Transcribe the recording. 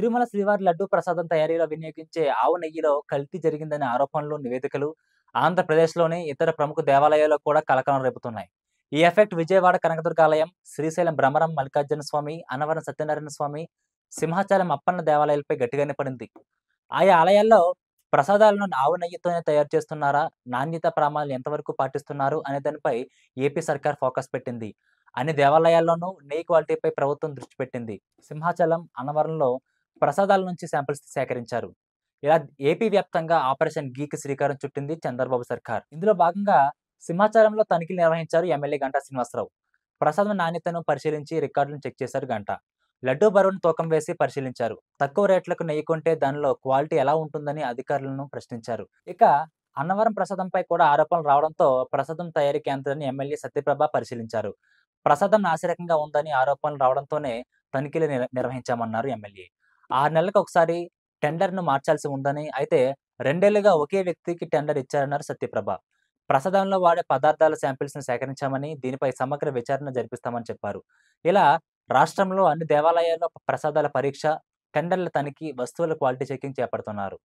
తిరుమల శ్రీవారి లడ్డూ ప్రసాదం తయారీలో వినియోగించే ఆవు నెయ్యిలో కల్తీ జరిగిందనే ఆరోపణలు, నివేదికలు ఆంధ్రప్రదేశ్‌లోని ఇతర ప్రముఖ దేవాలయాల్లో కూడా కలకలం రేపుతున్నాయి. ఈ ఎఫెక్ట్ విజయవాడ కనకదుర్గ ఆలయం, శ్రీశైలం భ్రమరం మల్లికార్జున స్వామి, అన్నవరం సత్యనారాయణ స్వామి, సింహాచలం అప్పన్న దేవాలయాలపై గట్టిగానే పడింది. ఆయా ఆలయాల్లో ప్రసాదాలను ఆవు నెయ్యితోనే తయారు చేస్తున్నారా? నాణ్యతా ప్రమాణాలు ఎంతవరకు పాటిస్తున్నారు? అనే దానిపై ఏపీ సర్కార్ ఫోకస్ పెట్టింది. అన్ని దేవాలయాల్లోనూ నెయ్యి క్వాలిటీపై ప్రభుత్వం దృష్టి పెట్టింది. సింహాచలం, అన్నవరంలో ప్రసాదాల నుంచి శాంపిల్స్ సేకరించారు. ఇలా ఏపీ వ్యాప్తంగా ఆపరేషన్ ఘీకి శ్రీకారం చుట్టింది చంద్రబాబు సర్కార్. ఇందులో భాగంగా సింహాచలంలో తనిఖీలు నిర్వహించారు ఎమ్మెల్యే గంటా శ్రీనివాసరావు. ప్రసాదం నాణ్యతను పరిశీలించి రికార్డులను చెక్ చేశారు గంటా. లడ్డూ బరువును తూకం వేసి పరిశీలించారు. తక్కువ రేట్లకు నెయ్యి కొంటే దానిలో క్వాలిటీ ఎలా ఉంటుందని అధికారులను ప్రశ్నించారు. ఇక అన్నవరం ప్రసాదంపై కూడా ఆరోపణలు రావడంతో ప్రసాదం తయారీ కేంద్రాన్ని ఎమ్మెల్యే సత్యప్రభ పరిశీలించారు. ప్రసాదం నాసిరకంగా ఉందని ఆరోపణలు రావడంతోనే తనిఖీలు నిర్వహించామన్నారు ఎమ్మెల్యే. 6 నెలలకు ఒకసారి టెండర్‌ను మార్చాల్సి ఉందని, అయితే 2 ఏళ్లుగా ఒకే వ్యక్తికి టెండర్ ఇచ్చారన్నారు సత్యప్రభ. ప్రసాదంలో వాడే పదార్థాల శాంపిల్స్‌ను సేకరించామని, దీనిపై సమగ్ర విచారణ జరిపిస్తామని చెప్పారు. ఇలా రాష్ట్రంలో అన్ని దేవాలయాల్లో ప్రసాదాల పరీక్ష, టెండర్ల తనిఖీ, వస్తువుల క్వాలిటీ చెకింగ్ చేపడుతున్నారు.